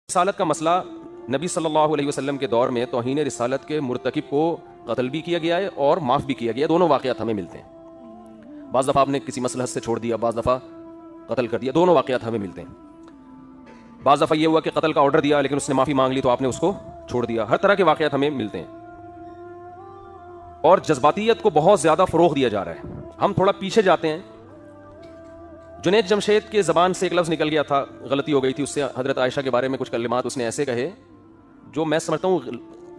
رسالت کا مسئلہ نبی صلی اللہ علیہ وسلم کے دور میں توہین رسالت کے مرتکب کو قتل بھی کیا گیا ہے اور معاف بھی کیا گیا. دونوں واقعات ہمیں ملتے ہیں. بعض دفعہ آپ نے کسی مصلحت سے چھوڑ دیا, بعض دفعہ قتل کر دیا. دونوں واقعات ہمیں ملتے ہیں. بعض دفعہ یہ ہوا کہ قتل کا آرڈر دیا لیکن اس نے معافی مانگ لی تو آپ نے اس کو چھوڑ دیا. ہر طرح کے واقعات ہمیں ملتے ہیں. اور جذباتیت کو بہت زیادہ فروغ دیا جا رہا ہے. ہم تھوڑا پیچھے جاتے ہیں. جنید جمشید کے زبان سے ایک لفظ نکل گیا تھا, غلطی ہو گئی تھی, اس سے حضرت عائشہ کے بارے میں کچھ کلمات اس نے ایسے کہے جو میں سمجھتا ہوں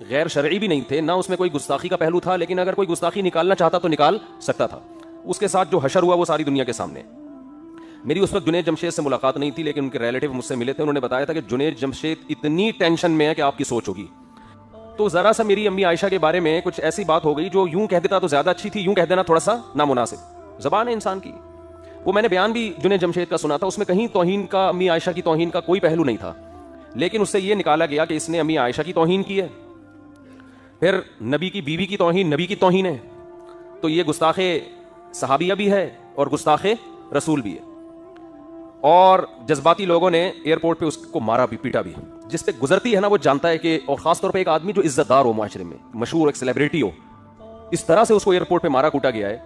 غیر شرعی بھی نہیں تھے, نہ اس میں کوئی گستاخی کا پہلو تھا, لیکن اگر کوئی گستاخی نکالنا چاہتا تو نکال سکتا تھا. اس کے ساتھ جو حشر ہوا وہ ساری دنیا کے سامنے. میری اس وقت جنید جمشید سے ملاقات نہیں تھی, لیکن ان کے ریلیٹیو مجھ سے ملے تھے. انہوں نے بتایا تھا کہ جنید جمشید اتنی ٹینشن میں ہے کہ آپ کی سوچ ہوگی. تو ذرا سا میری امی عائشہ کے بارے میں کچھ ایسی بات ہو گئی جو یوں کہہ دیتا تو زیادہ اچھی تھی, یوں کہہ دینا تھوڑا سا نامناسب. زبان ہے انسان کی. وہ میں نے بیان بھی جنید جمشید کا سنا تھا, اس میں کہیں توہین کا, امی عائشہ کی توہین کا کوئی پہلو نہیں تھا, لیکن اس سے یہ نکالا گیا کہ اس نے امی عائشہ کی توہین کی ہے. پھر نبی کی بیوی کی توہین نبی کی توہین ہے, تو یہ گستاخ صحابیہ بھی ہے اور گستاخ رسول بھی ہے. اور جذباتی لوگوں نے ایئرپورٹ پہ اس کو مارا بھی, پیٹا بھی. جس پہ گزرتی ہے نا وہ جانتا ہے کہ, اور خاص طور پہ ایک آدمی جو عزت دار ہو معاشرے میں, مشہور ایک سیلیبریٹی ہو, اس طرح سے اس کو ایئرپورٹ پہ مارا کوٹا گیا ہے.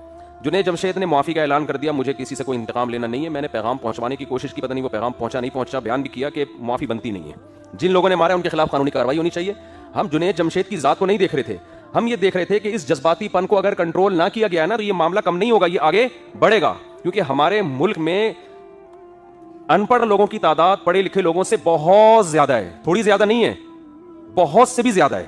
جنید جمشید نے معافی کا اعلان کر دیا, مجھے کسی سے کوئی انتقام لینا نہیں ہے, میں نے پیغام پہنچوانے کی کوشش کی, پتہ نہیں وہ پیغام پہنچا نہیں پہنچا. بیان بھی کیا کہ معافی بنتی نہیں ہے, جن لوگوں نے مارا ان کے خلاف قانونی کارروائی ہونی چاہیے. ہم جنید جمشید کی ذات کو نہیں دیکھ رہے تھے, ہم یہ دیکھ رہے تھے کہ اس جذباتی پن کو اگر کنٹرول نہ کیا گیا نا تو یہ معاملہ کم نہیں ہوگا, یہ آگے بڑھے گا. کیونکہ ہمارے ملک میں ان پڑھ لوگوں کی تعداد پڑھے لکھے لوگوں سے بہت زیادہ ہے. تھوڑی زیادہ نہیں ہے, بہت سے بھی زیادہ ہے.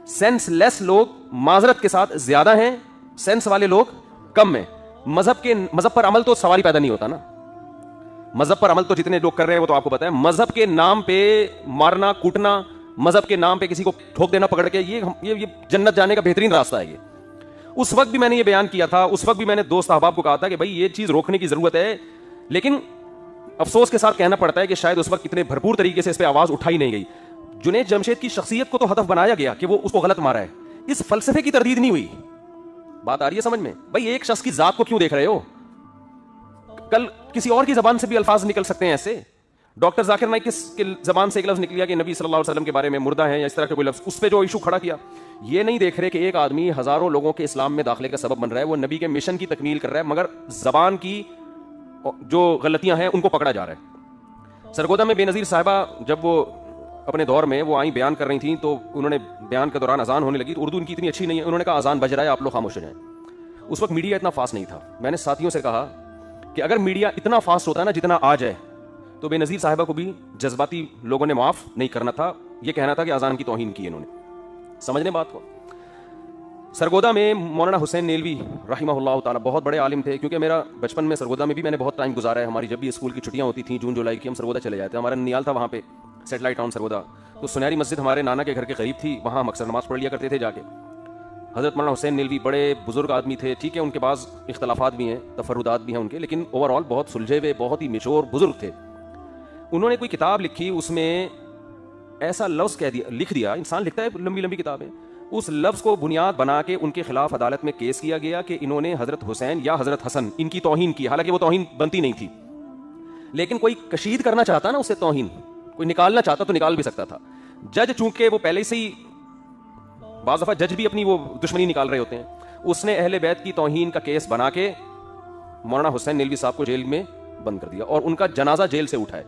سینس لیس لوگ معذرت کے ساتھ زیادہ ہیں, سینس والے لوگ کم ہیں. مذہب پر عمل تو سوال ہی پیدا نہیں ہوتا نا. مذہب پر عمل تو جتنے لوگ کر رہے ہیں وہ تو آپ کو پتا ہے. مذہب کے نام پہ مارنا کوٹنا, مذہب کے نام پہ کسی کو ٹھوک دینا پکڑ کے, یہ جنت جانے کا بہترین راستہ ہے. یہ اس وقت بھی میں نے یہ بیان کیا تھا, اس وقت بھی میں نے دوست احباب کو کہا تھا کہ بھائی یہ چیز روکنے کی ضرورت ہے, لیکن افسوس کے ساتھ کہنا پڑتا ہے کہ شاید اس وقت اتنے بھرپور طریقے سے اس پہ آواز اٹھائی نہیں گئی. جنید جمشید کی شخصیت کو تو ہدف بنایا گیا کہ وہ اس کو غلط مارا ہے, اس فلسفے کی تردید نہیں ہوئی. بات آ رہی ہے سمجھ میں؟ بھائی ایک شخص کی ذات کو کیوں دیکھ رہے ہو؟ کل کسی اور کی زبان سے بھی الفاظ نکل سکتے ہیں ایسے. ڈاکٹر ذاکر نائک کی زبان سے ایک لفظ نکل گیا کہ نبی صلی اللہ علیہ وسلم کے بارے میں مردہ ہیں یا اس طرح کا کوئی لفظ, اس پہ جو ایشو کھڑا کیا. یہ نہیں دیکھ رہے کہ ایک آدمی ہزاروں لوگوں کے اسلام میں داخلے کا سبب بن رہا ہے, وہ نبی کے مشن کی تکمیل کر رہا ہے, مگر زبان کی جو غلطیاں ہیں ان کو پکڑا جا رہا ہے. سرگودا میں بے نظیر صاحبہ جب وہ اپنے دور میں وہ آئیں بیان کر رہی تھیں تو انہوں نے بیان کے دوران اذان ہونے لگی, تو اردو ان کی اتنی اچھی نہیں ہے, انہوں نے کہا اذان بج رہا ہے آپ لوگ خاموش ہو جائیں. اس وقت میڈیا اتنا فاسٹ نہیں تھا. میں نے ساتھیوں سے کہا کہ اگر میڈیا اتنا فاسٹ ہوتا ہے نا جتنا آج ہے, تو بے نظیر صاحبہ کو بھی جذباتی لوگوں نے معاف نہیں کرنا تھا, یہ کہنا تھا کہ اذان کی توہین کی انہوں نے. سمجھنے بات کو. سرگودا میں مولانا حسین نیلوی رحمہ اللہ تعالیٰ بہت بڑے عالم تھے, کیونکہ میرا بچپن میں سرگودا میں بھی میں نے بہت ٹائم گزارا ہے. ہماری جب بھی اسکول کی چھٹیاں ہوتی تھیں جون جولائی کی, ہم سرگودا چلے جاتے. ہمارا ننیال تھا وہاں پہ, سیٹلائٹ ٹاؤن سرگودا. تو سنہری مسجد ہمارے نانا کے گھر کے قریب تھی, وہاں ہم اکثر نماز پڑھ لیا کرتے تھے جا کے. حضرت مولانا حسین نیلوی بڑے بزرگ آدمی تھے, ٹھیک ہے ان کے پاس اختلافات بھی ہیں, تفردات بھی ہیں ان کے, لیکن اوور آل بہت سلجھے ہوئے, بہت ہی میچور بزرگ تھے. انہوں نے کوئی کتاب لکھی, اس میں ایسا لفظ لکھ دیا, انسان لکھتا ہے لمبی لمبی کتابیں, اس لفظ کو بنیاد بنا کے ان کے خلاف عدالت میں کیس کیا گیا کہ انہوں نے حضرت حسین یا حضرت حسن ان کی توہین کی. حالانکہ وہ توہین بنتی نہیں تھی, لیکن کوئی کشید کرنا چاہتا نا اسے توہین, کوئی نکالنا چاہتا تو نکال بھی سکتا تھا. جج چونکہ وہ پہلے سے ہی, بعض دفعہ جج بھی اپنی وہ دشمنی نکال رہے ہوتے ہیں, اس نے اہل بیت کی توہین کا کیس بنا کے مولانا حسین نیلوی صاحب کو جیل میں بند کر دیا اور ان کا جنازہ جیل سے اٹھائے.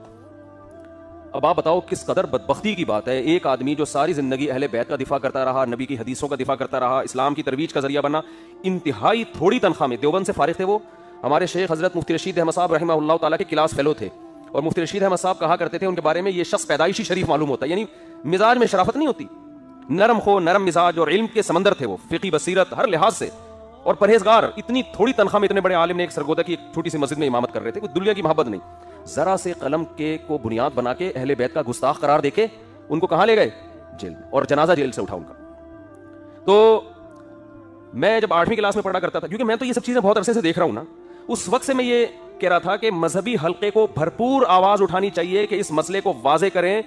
اب آپ بتاؤ کس قدر بدبختی کی بات ہے. ایک آدمی جو ساری زندگی اہل بیت کا دفاع کرتا رہا, نبی کی حدیثوں کا دفاع کرتا رہا, اسلام کی ترویج کا ذریعہ بنا, انتہائی تھوڑی تنخواہ میں, دیوبند سے فارغ تھے وہ. ہمارے شیخ حضرت مفتی رشید احمد صاحب رحمہ اللہ تعالیٰ کے کلاس فیلو تھے, اور مفتی رشید احمد صاحب کہا کرتے تھے ان کے بارے میں, یہ شخص پیدائشی شریف معلوم ہوتا ہے, یعنی مزاج میں شرافت نہیں ہوتی, نرم مزاج اور علم کے سمندر تھے وہ, فقہی بصیرت ہر لحاظ سے, اور پرہیزگار. اتنی تھوڑی تنخواہ میں اتنے بڑے عالم نے ایک سرگودا کی ایک چھوٹی سی مسجد میں امامت کر رہے تھے, کوئی دنیا کی محبت نہیں. ذرا سے قلم کے کو بنیاد بنا کے اہل بیت کا گستاخ قرار دے کے ان کو کہاں لے گئے؟ جیل, اور جنازہ جیل سے اٹھا ان کا. تو میں جب 8ویں کلاس میں پڑھا کرتا تھا, کیونکہ میں تو یہ سب چیزیں بہت عرصے سے دیکھ رہا ہوں نا, اس وقت سے میں یہ کہہ رہا تھا کہ مذہبی حلقے کو بھرپور آواز اٹھانی چاہیے کہ اس مسئلے کو واضح کریں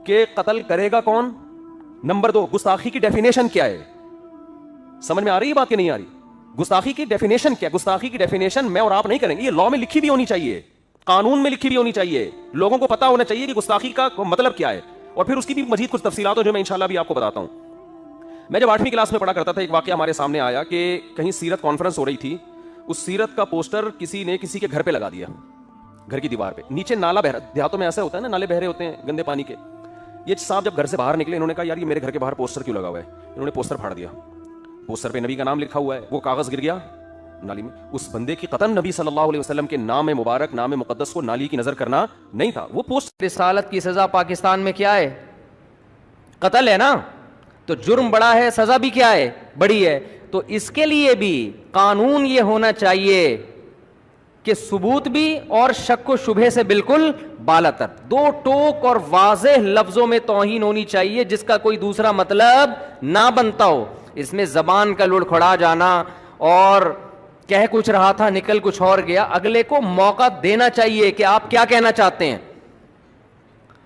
کہ قتل کرے گا کون. نمبر 2, گستاخی کی ڈیفینیشن کیا ہے؟ سمجھ میں آ رہی ہے بات کہ نہیں آ رہی؟ گستاخی کی ڈیفینیشن کیا؟ گستاخی کی ڈیفینیشن میں اور آپ نہیں کریں گے, یہ لاء میں لکھی بھی ہونی چاہیے, قانون میں لکھی بھی ہونی چاہیے, لوگوں کو پتا ہونا چاہیے کہ گستاخی کا مطلب کیا ہے. اور پھر اس کی بھی مزید کچھ تفصیلات جو میں انشاءاللہ بھی آپ کو بتاتا ہوں. میں جب 8ویں کلاس میں پڑھا کرتا تھا ایک واقعہ ہمارے سامنے آیا کہ کہیں سیرت کانفرنس ہو رہی تھی, اس سیرت کا پوسٹر کسی نے کسی کے گھر پہ لگا دیا, گھر کی دیوار پہ, نیچے نالا بہ رہا, دیہاتوں میں ایسا ہوتا ہے نا نالے بہ رہے ہوتے ہیں گندے پانی کے. یہ صاحب جب گھر سے باہر نکلے انہوں نے کہا یار یہ میرے گھر کے باہر پوسٹر کیوں لگا ہوا ہے, انہوں نے پوسٹر پھاڑ دیا, پوسٹر پہ نبی کا نام لکھا ہوا ہے, وہ کاغذ گر گیا نالی میں. اس بندے کی قطعاً نبی صلی اللہ علیہ وسلم کے نام مبارک نام مقدس کو نالی کی نظر کرنا نہیں تھا, وہ پوسٹ. رسالت کی سزا پاکستان میں کیا ہے؟ قتل ہے نا, تو جرم بڑا ہے, سزا بھی کیا ہے؟ بڑی ہے. تو اس کے لیے بھی قانون یہ ہونا چاہیے کہ ثبوت بھی اور شک و شبہ سے بالکل بالاتر, دو ٹوک اور واضح لفظوں میں توہین ہونی چاہیے جس کا کوئی دوسرا مطلب نہ بنتا ہو. اس میں زبان کا لڑکھڑا جانا اور کہہ کچھ رہا تھا نکل کچھ اور گیا, اگلے کو موقع دینا چاہیے کہ آپ کیا کہنا چاہتے ہیں.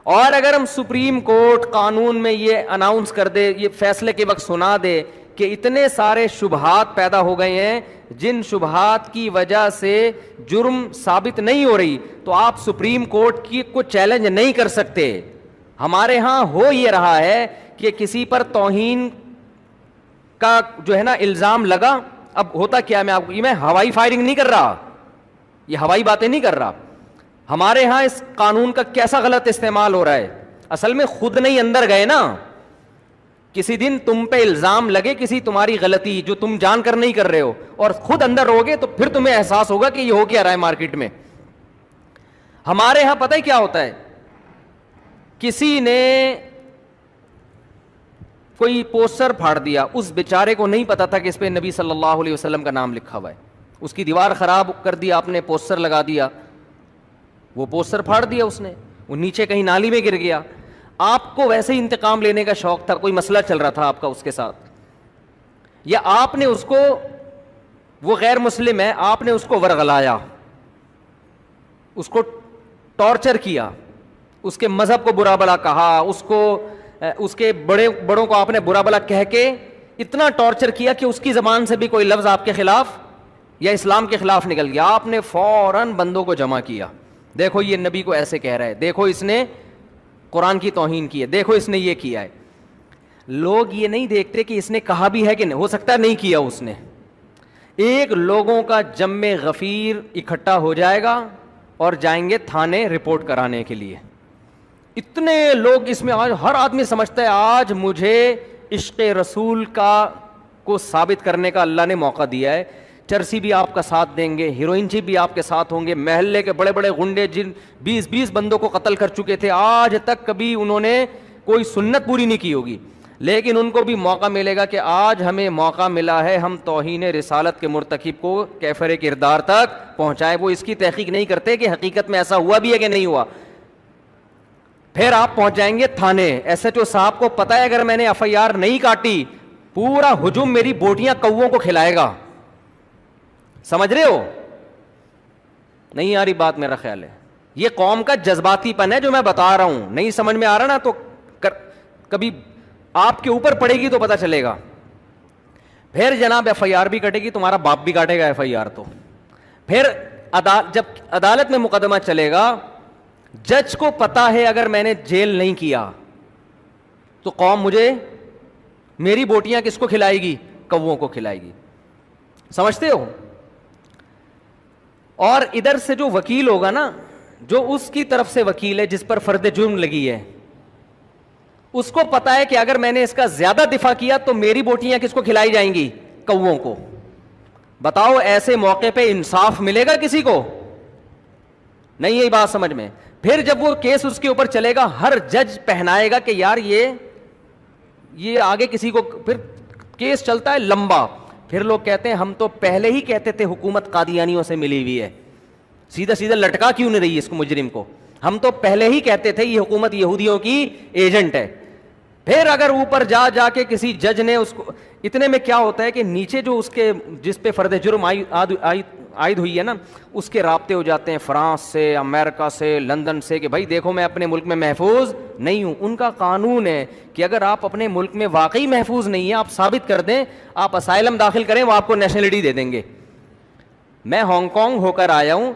اور اگر ہم سپریم کورٹ قانون میں یہ اناؤنس کر دے, یہ فیصلے کے وقت سنا دے کہ اتنے سارے شبہات پیدا ہو گئے ہیں جن شبہات کی وجہ سے جرم ثابت نہیں ہو رہی, تو آپ سپریم کورٹ کی کو چیلنج نہیں کر سکتے. ہمارے ہاں ہو یہ رہا ہے کہ کسی پر توہین کا جو ہے نا الزام لگا, اب ہوتا کیا, میں آپ کو, یہ میں ہوائی فائرنگ نہیں کر رہا, یہ ہوائی باتیں نہیں کر رہا. ہمارے ہاں اس قانون کا کیسا غلط استعمال ہو رہا ہے, اصل میں خود نہیں اندر گئے نا. کسی دن تم پہ الزام لگے کسی تمہاری غلطی جو تم جان کر نہیں کر رہے ہو, اور خود اندر رہوگے تو پھر تمہیں احساس ہوگا کہ یہ ہو کیا رہا ہے مارکیٹ میں. ہمارے ہاں پتہ ہے کیا ہوتا ہے, کسی نے کوئی پوسٹر پھاڑ دیا, اس بیچارے کو نہیں پتا تھا کہ اس پہ نبی صلی اللہ علیہ وسلم کا نام لکھا ہوا ہے, اس کی دیوار خراب کر دیا آپ نے, پوسٹر لگا دیا, وہ پوسٹر پھاڑ دیا اس نے, وہ نیچے کہیں نالی میں گر گیا. آپ کو ویسے ہی انتقام لینے کا شوق تھا, کوئی مسئلہ چل رہا تھا آپ کا اس کے ساتھ, یا آپ نے اس کو, وہ غیر مسلم ہے, آپ نے اس کو ورغلایا, اس کو ٹارچر کیا, اس کے مذہب کو برا بلا کہا, اس کے بڑوں کو آپ نے برا بلا کہہ کے اتنا ٹارچر کیا کہ اس کی زبان سے بھی کوئی لفظ آپ کے خلاف یا اسلام کے خلاف نکل گیا. آپ نے فوراً بندوں کو جمع کیا, دیکھو یہ نبی کو ایسے کہہ رہا ہے, دیکھو اس نے قرآن کی توہین کی ہے, دیکھو اس نے یہ کیا ہے. لوگ یہ نہیں دیکھتے کہ اس نے کہا بھی ہے کہ نہیں, ہو سکتا ہے نہیں کیا اس نے. ایک لوگوں کا جم غفیر اکٹھا ہو جائے گا اور جائیں گے تھانے رپورٹ کرانے کے لیے. اتنے لوگ اس میں, آج ہر آدمی سمجھتا ہے آج مجھے عشق رسول کو ثابت کرنے کا اللہ نے موقع دیا ہے. چرسی بھی آپ کا ساتھ دیں گے, ہیروئن جی بھی آپ کے ساتھ ہوں گے, محلے کے بڑے بڑے غنڈے جن 20 بندوں کو قتل کر چکے تھے, آج تک کبھی انہوں نے کوئی سنت پوری نہیں کی ہوگی, لیکن ان کو بھی موقع ملے گا کہ آج ہمیں موقع ملا ہے ہم توہین رسالت کے مرتکب کو کیفر کردار تک پہنچائے. وہ اس کی تحقیق نہیں کرتے کہ حقیقت میں ایسا ہوا بھی ہے کہ نہیں ہوا. پھر آپ پہنچ جائیں گے تھانے, ایس ایچ او صاحب کو پتا ہے اگر میں نے ایف آئی آر نہیں کاٹی پورا ہجوم میری بوٹیاں کووں کو کھلائے گا. سمجھ رہے ہو نہیں آ رہی بات؟ میرا خیال ہے یہ قوم کا جذباتی پن ہے جو میں بتا رہا ہوں, نہیں سمجھ میں آ رہا نا تو کبھی آپ کے اوپر پڑے گی تو پتا چلے گا. پھر جناب ایف آئی آر بھی کٹے گی, تمہارا باپ بھی کاٹے گا ایف آئی آر. تو پھر جب عدالت میں مقدمہ چلے گا, جج کو پتا ہے اگر میں نے جیل نہیں کیا تو قوم مجھے, میری بوٹیاں کس کو کھلائے گی؟ کووں کو کھلائے گی. سمجھتے ہو؟ اور ادھر سے جو وکیل ہوگا نا, جو اس کی طرف سے وکیل ہے جس پر فرد جرم لگی ہے, اس کو پتا ہے کہ اگر میں نے اس کا زیادہ دفاع کیا تو میری بوٹیاں کس کو کھلائی جائیں گی؟ کووں کو. بتاؤ ایسے موقع پہ انصاف ملے گا کسی کو؟ نہیں, یہی بات سمجھ میں. پھر جب وہ کیس اس کے اوپر چلے گا, ہر جج پہنائے گا کہ یار یہ آگے کسی کو, پھر کیس چلتا ہے لمبا. پھر لوگ کہتے ہیں ہم تو پہلے ہی کہتے تھے حکومت قادیانیوں سے ملی ہوئی ہے, سیدھا سیدھا لٹکا کیوں نہیں رہی اس کو مجرم کو؟ ہم تو پہلے ہی کہتے تھے یہ حکومت یہودیوں کی ایجنٹ ہے. پھر اگر اوپر جا کے کسی جج نے اس کو, اتنے میں کیا ہوتا ہے کہ نیچے جو اس کے جس پہ فرد جرم عائد ہوئی ہے نا, اس کے رابطے ہو جاتے ہیں فرانس سے, امریکہ سے, لندن سے, کہ بھائی دیکھو میں اپنے ملک میں محفوظ نہیں ہوں. ان کا قانون ہے کہ اگر آپ اپنے ملک میں واقعی محفوظ نہیں ہیں, آپ ثابت کر دیں, آپ اسائلم داخل کریں, وہ آپ کو نیشنلٹی دے دیں گے. میں ہانگ کانگ ہو کر آیا ہوں,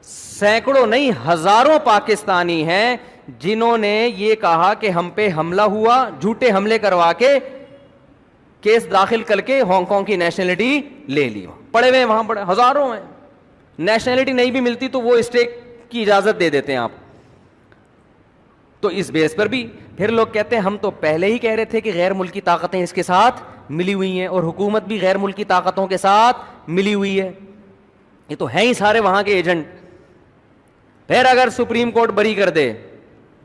سینکڑوں نہیں ہزاروں پاکستانی ہیں جنہوں نے یہ کہا کہ ہم پہ حملہ ہوا, جھوٹے حملے کروا کے کیس داخل کر کے ہانگ کانگ کی نیشنلٹی لے لی. پڑے ہوئے وہاں پڑے ہزاروں ہیں, نیشنلٹی نہیں بھی ملتی تو وہ اسٹے کی اجازت دے دیتے ہیں آپ. تو اس بیس پر بھی پھر لوگ کہتے ہیں ہم تو پہلے ہی کہہ رہے تھے کہ غیر ملکی طاقتیں اس کے ساتھ ملی ہوئی ہیں اور حکومت بھی غیر ملکی طاقتوں کے ساتھ ملی ہوئی ہے, یہ تو ہیں ہی سارے وہاں کے ایجنٹ. پھر اگر سپریم کورٹ بری کر دے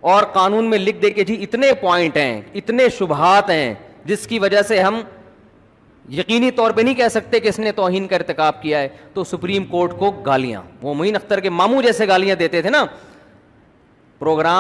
اور قانون میں لکھ دے کہ جی اتنے پوائنٹ ہیں, اتنے شبہات ہیں جس کی وجہ سے ہم یقینی طور پہ نہیں کہہ سکتے کہ اس نے توہین کا ارتکاب کیا ہے, تو سپریم کورٹ کو گالیاں, وہ معین اختر کے ماموں جیسے گالیاں دیتے تھے نا, پروگرام